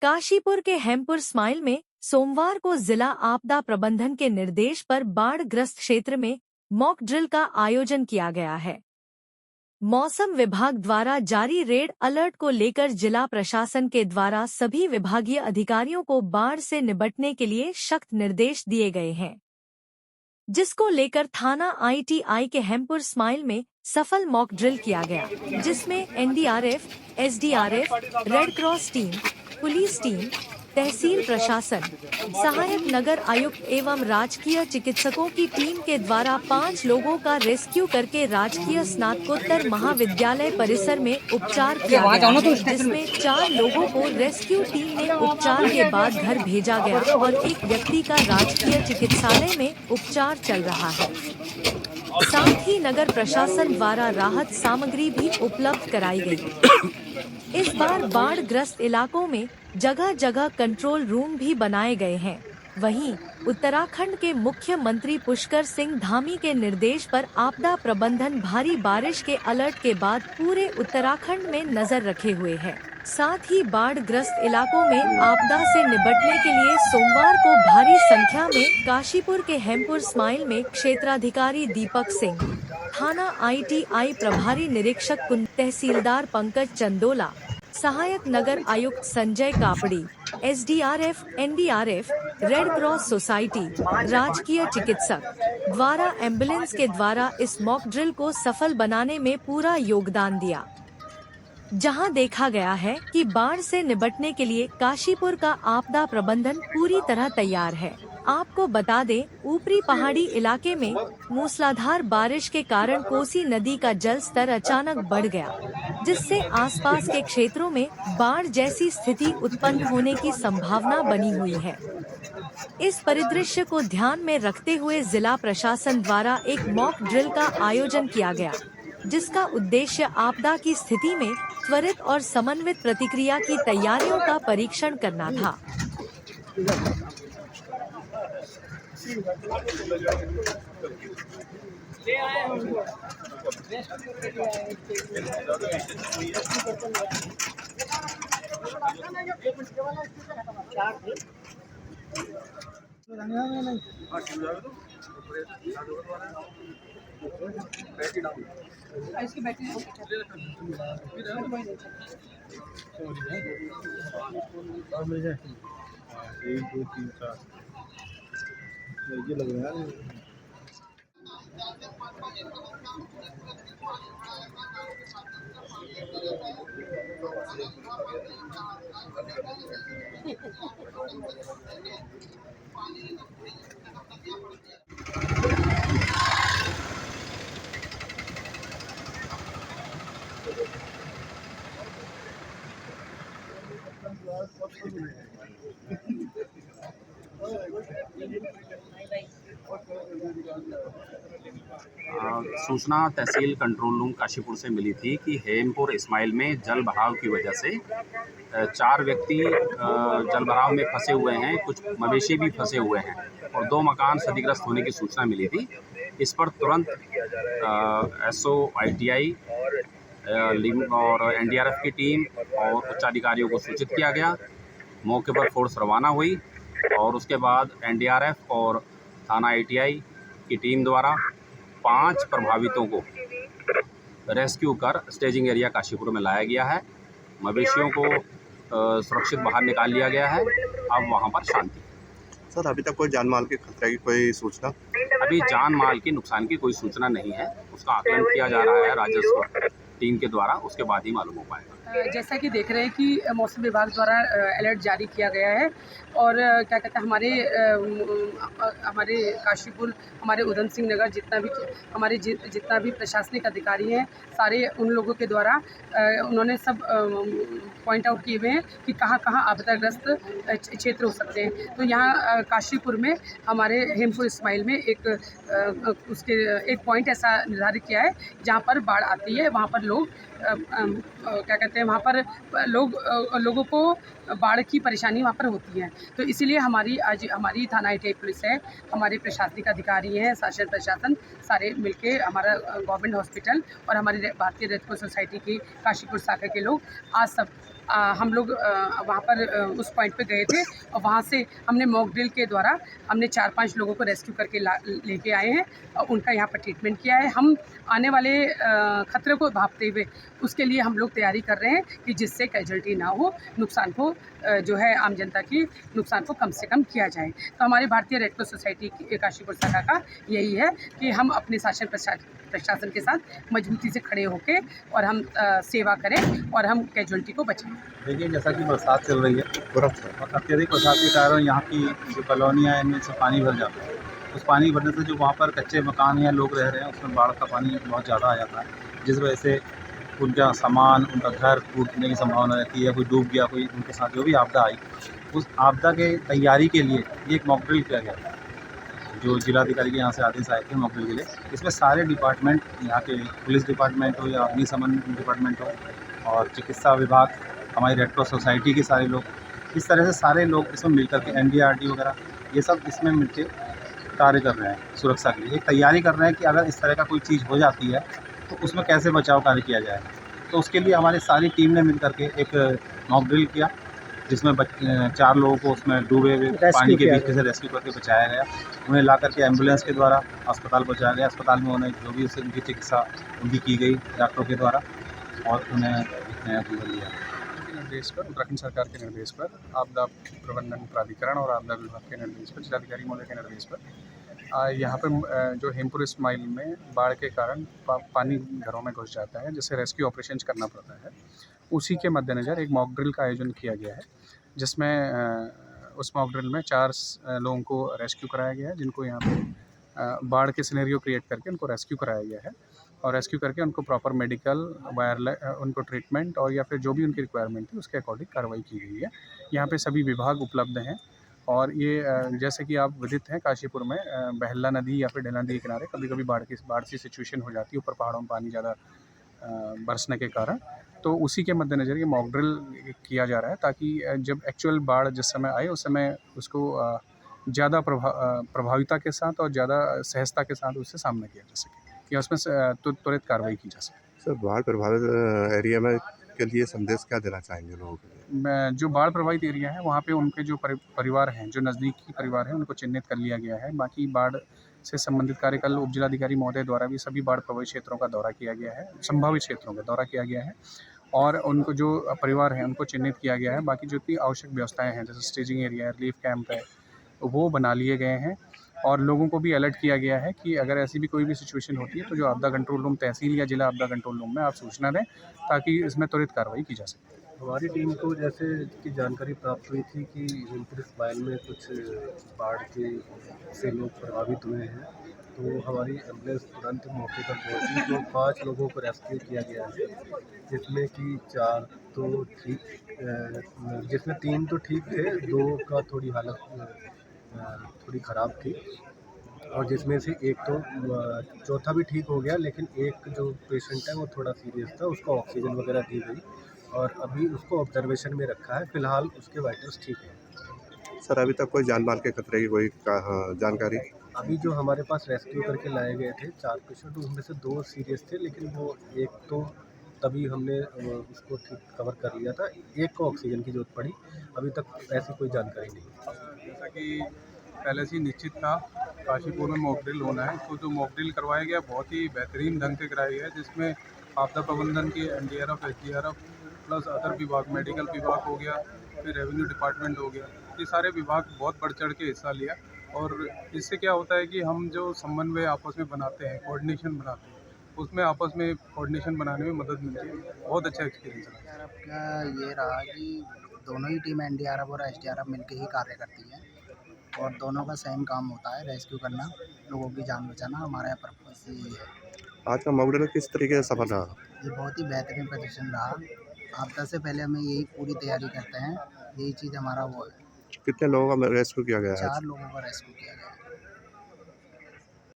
काशीपुर के हेमपुर स्माइल में सोमवार को जिला आपदा प्रबंधन के निर्देश पर बाढ़ ग्रस्त क्षेत्र में मॉक ड्रिल का आयोजन किया गया है। मौसम विभाग द्वारा जारी रेड अलर्ट को लेकर जिला प्रशासन के द्वारा सभी विभागीय अधिकारियों को बाढ़ से निपटने के लिए सख्त निर्देश दिए गए हैं, जिसको लेकर थाना ITI के हेमपुर स्माइल में सफल मॉक ड्रिल किया गया, जिसमें NDRF, SDRF, red cross team, police team, तहसील प्रशासन, सहायक नगर आयुक्त एवं राजकीय चिकित्सकों की टीम के द्वारा 5 लोगों का रेस्क्यू करके राजकीय स्नातकोत्तर महाविद्यालय परिसर में उपचार किया गया, जिसमें 4 लोगों को रेस्क्यू टीम ने उपचार के बाद घर भेजा गया और एक व्यक्ति का राजकीय चिकित्सालय में उपचार चल रहा है। साथ ही नगर प्रशासन द्वारा राहत सामग्री भी उपलब्ध कराई गई। इस बार बाढ़ ग्रस्त इलाकों में जगह जगह कंट्रोल रूम भी बनाए गए हैं। वहीं उत्तराखंड के मुख्यमंत्री पुष्कर सिंह धामी के निर्देश पर आपदा प्रबंधन भारी बारिश के अलर्ट के बाद पूरे उत्तराखंड में नजर रखे हुए है। साथ ही बाढ़ ग्रस्त इलाकों में आपदा से निपटने के लिए सोमवार को भारी संख्या में काशीपुर के हेमपुर स्माइल में क्षेत्राधिकारी दीपक सिंह, थाना ITI प्रभारी निरीक्षक कुंद, तहसीलदार पंकज चंदोला, सहायक नगर आयुक्त Sanjay Kapri, SDRF, NDRF, red cross society, राजकीय चिकित्सक द्वारा एम्बुलेंस के द्वारा इस मॉक ड्रिल को सफल बनाने में पूरा योगदान दिया, जहां देखा गया है कि बाढ़ से निपटने के लिए काशीपुर का आपदा प्रबंधन पूरी तरह तैयार है। आपको बता दें, ऊपरी पहाड़ी इलाके में मूसलाधार बारिश के कारण कोसी नदी का जल स्तर अचानक बढ़ गया, जिससे आसपास के क्षेत्रों में बाढ़ जैसी स्थिति उत्पन्न होने की संभावना बनी हुई है। इस परिदृश्य को ध्यान में रखते हुए जिला प्रशासन द्वारा एक मॉक ड्रिल का आयोजन किया गया, जिसका उद्देश्य आपदा की स्थिति में त्वरित और समन्वित प्रतिक्रिया की तैयारियों का परीक्षण करना था। इसकी बैटरी 1 2 3 4 ये लग रहा है। सूचना तहसील कंट्रोल रूम काशीपुर से मिली थी कि हेमपुर इस्माइल में जल भराव की वजह से 4 व्यक्ति जल भराव में फंसे हुए हैं, कुछ मवेशी भी फंसे हुए हैं और 2 मकान क्षतिग्रस्त होने की सूचना मिली थी। इस पर तुरंत SO ITI और NDRF की टीम और उच्च अधिकारियों को सूचित किया गया। मौके पर फोर्स रवाना हुई और उसके बाद NDRF और थाना ITI की टीम द्वारा 5 प्रभावितों को रेस्क्यू कर स्टेजिंग एरिया काशीपुर में लाया गया है। मवेशियों को सुरक्षित बाहर निकाल लिया गया है। अब वहां पर शांति। सर, अभी तक कोई जान माल के खतरे की कोई सूचना? अभी जान माल के नुकसान की कोई सूचना नहीं है। उसका आकलन किया जा रहा है राजस्व टीम के द्वारा, उसके बाद ही मालूम हो पाएगा। जैसा कि देख रहे हैं कि मौसम विभाग द्वारा अलर्ट जारी किया गया है और क्या कहते हैं हमारे काशीपुर, हमारे उधम सिंह नगर जितना भी प्रशासनिक अधिकारी हैं, सारे उन लोगों के द्वारा उन्होंने सब पॉइंट आउट किए हुए हैं कि कहाँ कहाँ आपदाग्रस्त क्षेत्र हो सकते हैं। तो यहाँ काशीपुर में हमारे हेमपुर इस्माइल में एक पॉइंट ऐसा निर्धारित किया है जहाँ पर बाढ़ आती है, वहाँ पर लोग क्या कहते बोलते हैं वहाँ पर लोगों को बाढ़ की परेशानी वहाँ पर होती है। तो इसीलिए हमारी थाना ITI पुलिस है, हमारे प्रशासनिक अधिकारी हैं, शासन प्रशासन सारे मिलके, हमारा गवर्नमेंट हॉस्पिटल और हमारी भारतीय रेड क्रॉस सोसाइटी की काशीपुर शाखा के लोग आज हम लोग वहाँ पर उस पॉइंट पे गए थे और वहाँ से हमने मॉक ड्रिल के द्वारा हमने 4-5 लोगों को रेस्क्यू करके लेके आए हैं और उनका यहाँ पर ट्रीटमेंट किया है। हम आने वाले खतरे को भांपते हुए उसके लिए हम लोग तैयारी कर रहे हैं कि जिससे कैजुअल्टी ना हो, नुकसान को जो है आम जनता की नुकसान को कम से कम किया जाए। तो हमारी भारतीय रेड क्रॉस सोसाइटी की काशीपुर शाखा का यही है कि हम अपने शासन प्रशासन के साथ मजबूती से खड़े होकर और हम सेवा करें और हम कैजुअल्टी को बचाएं। देखिए, जैसा कि बरसात चल रही है और अत्यधिक बरसात के कारण यहाँ की जो कॉलोनियाँ हैं इनमें से पानी भर जाता है। उस पानी भरने से जो वहाँ पर कच्चे मकान या लोग रह रहे हैं उसमें बाढ़ का पानी बहुत ज़्यादा आ जाता है, जिस वजह से उनका सामान, उनका घर टूटने की संभावना रहती है। कोई डूब गया, कोई उनके साथ जो भी आपदा आई, उस आपदा के तैयारी के लिए ये एक मॉक ड्रिल किया गया था, जो जिलाधिकारी के यहाँ से आदेश आए थे मॉक ड्रिल के लिए। इसमें सारे डिपार्टमेंट, यहाँ के पुलिस डिपार्टमेंट हो या अग्निशमन डिपार्टमेंट हो और चिकित्सा विभाग, हमारी रेड क्रॉस सोसाइटी के सारे लोग, इस तरह से सारे लोग इसमें मिलकर के NDRT वगैरह ये सब इसमें मिलके कार्य कर रहे हैं। सुरक्षा के लिए एक तैयारी कर रहे हैं कि अगर इस तरह का कोई चीज़ हो जाती है तो उसमें कैसे बचाव कार्य किया जाए। तो उसके लिए हमारी सारी टीम ने मिल करके एक मॉक ड्रिल किया, जिसमें 4 लोगों को उसमें डूबे हुए पानी के बीच से रेस्क्यू करके बचाया गया। उन्हें ला करके एम्बुलेंस के द्वारा अस्पताल पहुँचाया गया। अस्पताल में उन्हें जो भी उनकी चिकित्सा उनकी की गई डॉक्टरों के द्वारा और उन्हें नया जीवन दिया। निर्देश पर, उत्तराखंड सरकार के निर्देश पर, आपदा प्रबंधन प्राधिकरण और आपदा विभाग के निर्देश पर, जिलाधिकारी महोदय के निर्देश पर यहाँ पर जो हेमपुर इस्माइल में बाढ़ के कारण पानी घरों में घुस जाता है, जिससे रेस्क्यू ऑपरेशंस करना पड़ता है। उसी के मद्देनज़र एक मॉक ड्रिल का आयोजन किया गया है, जिसमें उस मॉक ड्रिल में 4 लोगों को रेस्क्यू कराया गया है, जिनको यहाँ पे बाढ़ के सिनेरियो क्रिएट करके उनको रेस्क्यू कराया गया है और रेस्क्यू करके उनको प्रॉपर मेडिकल उनको ट्रीटमेंट और या फिर जो भी उनकी रिक्वायरमेंट थी उसके अकॉर्डिंग कार्रवाई की गई है। यहाँ पे सभी विभाग उपलब्ध हैं और ये जैसे कि आप विदित हैं, काशीपुर में बहला नदी या फिर ढेला नदी के किनारे कभी कभी बाढ़ सी सिचुएशन हो जाती है, ऊपर पहाड़ों में पानी ज़्यादा बरसने के कारण। तो उसी के मद्देनज़र ये मॉक ड्रिल किया जा रहा है, ताकि जब एक्चुअल बाढ़ जिस समय आए उस समय उसको ज़्यादा प्रभाविता के साथ और ज़्यादा सहजता के साथ उससे सामना किया जा सके या उसमें त्वरित कार्रवाई की जा सके। सर, बाढ़ प्रभावित एरिया में के लिए संदेश क्या देना चाहेंगे लोगों के लिए? जो बाढ़ प्रभावित एरिया है वहाँ पे उनके जो परिवार हैं, जो नज़दीकी परिवार हैं, उनको चिन्हित कर लिया गया है। बाकी बाढ़ से संबंधित कार्य कल उप जिलाधिकारी महोदय द्वारा भी सभी बाढ़ प्रभावित क्षेत्रों का दौरा किया गया है, संभावित क्षेत्रों का दौरा किया गया है और उनको जो परिवार हैं उनको चिन्हित किया गया है। बाकी जो भी आवश्यक व्यवस्थाएँ हैं, जैसे स्टेजिंग एरिया है, रिलीफ कैंप है, वो बना लिए गए हैं और लोगों को भी अलर्ट किया गया है कि अगर ऐसी भी कोई भी सिचुएशन होती है तो जो आपदा कंट्रोल रूम, तहसील या जिला आपदा कंट्रोल रूम में आप सूचना दें, ताकि इसमें त्वरित कार्रवाई की जा सके। हमारी टीम को जैसे कि जानकारी प्राप्त हुई थी कि हेमपुर इस्माइल में कुछ बाढ़ के से लोग प्रभावित हुए हैं, तो हमारी एम्बुलेंस तुरंत मौके पर पहुंची। तो 5 लोगों को रेस्क्यू किया गया है, जिसमें कि 4 तो ठीक, जिसमें 3 तो ठीक थे, 2 का थोड़ी हालत थोड़ी ख़राब थी और जिसमें से एक तो चौथा भी ठीक हो गया, लेकिन एक जो पेशेंट है वो थोड़ा सीरियस था, उसको ऑक्सीजन वगैरह दी गई और अभी उसको ऑब्जर्वेशन में रखा है। फ़िलहाल उसके वाइटल्स ठीक हैं। सर, अभी तक कोई जान माल के खतरे की कोई जानकारी? अभी जो हमारे पास रेस्क्यू करके लाए गए थे 4 पेशेंट, उनमें से 2 सीरियस थे, लेकिन वो एक तो तभी हमने उसको ठीक कवर कर लिया था, एक को ऑक्सीजन की ज़रूरत पड़ी। अभी तक ऐसी कोई जानकारी नहीं। जैसा कि पहले से ही निश्चित था काशीपुर में मॉक ड्रिल होना है, तो जो मॉक ड्रिल करवाया गया बहुत ही बेहतरीन ढंग से कराया गया, जिसमें आपदा प्रबंधन की NDRF, SDRF प्लस अदर विभाग, मेडिकल विभाग हो गया, फिर रेवेन्यू डिपार्टमेंट हो गया, ये सारे विभाग बहुत बढ़ चढ़ के हिस्सा लिया। और इससे क्या होता है कि हम जो समन्वय आपस में बनाते हैं, कोऑर्डिनेशन बनाते हैं, उसमें आपस में कोऑर्डिनेशन बनाने में मदद मिलती है। बहुत अच्छा एक्सपीरियंस रहा। NDRF का ये रहा कि दोनों ही टीम NDRF और SDRF मिलकर ही कार्य करती है और दोनों का सेम काम होता है, रेस्क्यू करना, लोगों की जान बचाना। हमारा पर्पस यही है। आज का मॉक ड्रिल किस तरीके से सफल रहा? ये बहुत ही बेहतरीन प्रदर्शन रहा। आपदा से पहले हमें यही पूरी तैयारी करते हैं, यही चीज़ हमारा वो है। कितने लोगों का रेस्क्यू किया गया है? 4 लोगों का रेस्क्यू किया गया है।